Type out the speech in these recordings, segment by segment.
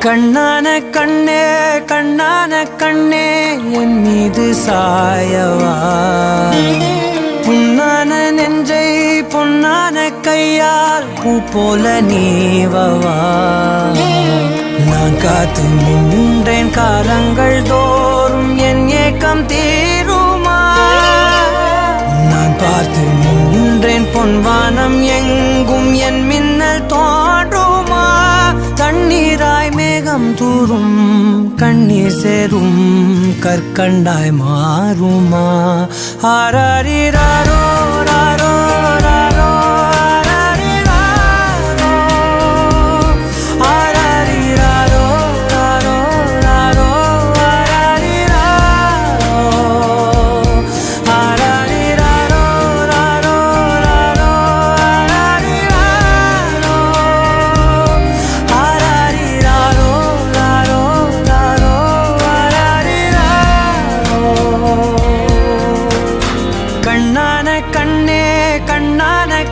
கண்ணான கண்ணே கண்ணான கண்ணே என் மீது சாயவா, புண்ணான நெஞ்சை பொன்னான கையால் பூ போல நீவவா. நான் காத்து நின்றேன் காலங்கள் தோறும் என் ஏக்கம் தீருமா. நான் பார்த்து நின்றேன் பொன்வானம் எங்கும் என் மின்னல் தோன்றுமா. தண்ணீராய் மேகம் தூரும் கண்ணீர் சேரும் கற்கண்டாய் மாறுமா. ஆராரிராரோ ராரோ ராரோ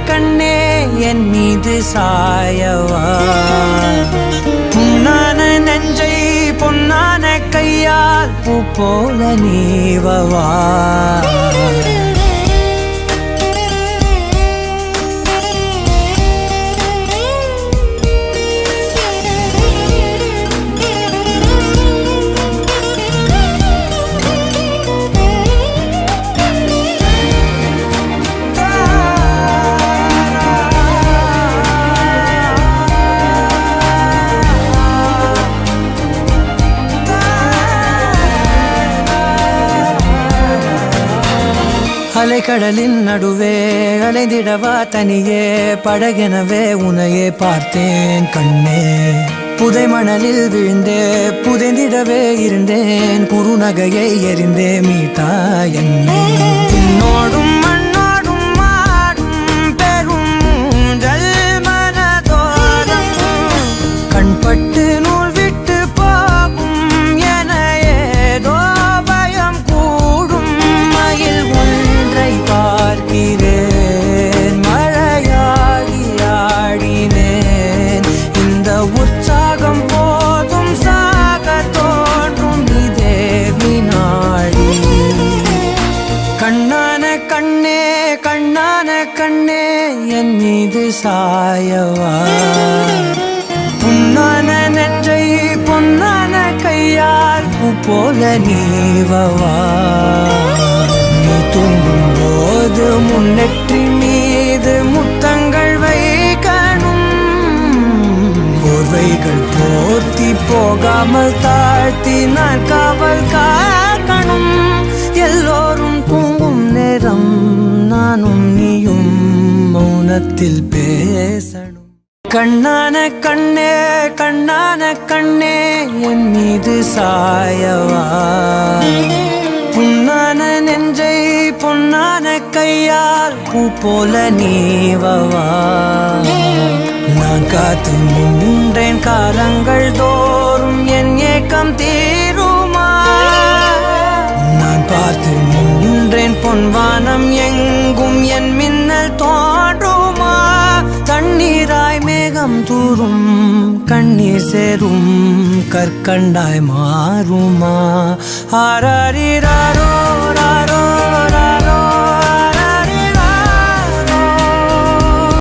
கண்ணே என் மீது சாயவா, புண்ணான நெஞ்சை பொன்னான கையால் பூ போல நீவவா. அலைக்கடலின் நடுவே அலைந்திடவா தனியே படகெனவே உனையே பார்த்தேன் கண்ணே. புதை மணலில் விழுந்தே புதைந்திடவே இருந்தேன், குறுநகையை எறிந்தே மீட்டா என்னை. உன்னோடும் மண்ணோடும் மாடும் பெரும் ஊஞ்சல் மனதோரம் கண்பட்டு நூல் விட்டு போகும் என ஏதோ பயம் கூடும். மயில் பார்க்கிறேன் மழையாகி ஆடினேன், இந்த உற்சாகம் போதும் சாக தோன்றும் இதே வினாடி. கண்ணான கண்ணே கண்ணான கண்ணே என் மீது சாயவா, புண்ணான நெஞ்சை பொன்னான கையால் பூ போல நீவவா. நீ தூங்கும் போது முன்னெற்றி மீது முத்தங்கள் வைக்கணும், போர்வைகள் போர்த்தி போகாமல் தாழ்த்தி நான் காவல் காக்கணும். எல்லோரும் தூங்கும் நேரம் நானும் நீயும் மௌனத்தில் பேசணும். கண்ணான கண்ணே கண்ணான கண்ணே என் மீது சாயவா, புண்ணான நெஞ்சை பொன்னான கையால் பூ போல நீவவா. நான் காத்து நின்றேன் காலங்கள் தோறும் என் ஏக்கம் தீருமா. நான் பார்த்து நின்றேன் பொன்வானம் எங்கும் என் மின்னல் தோன்றுமா. தண்ணீராய் மேகம் தூரும் கண்ணீர் சேரும் கற்கண்டாய் மாறுமா. ஆராரிராரோ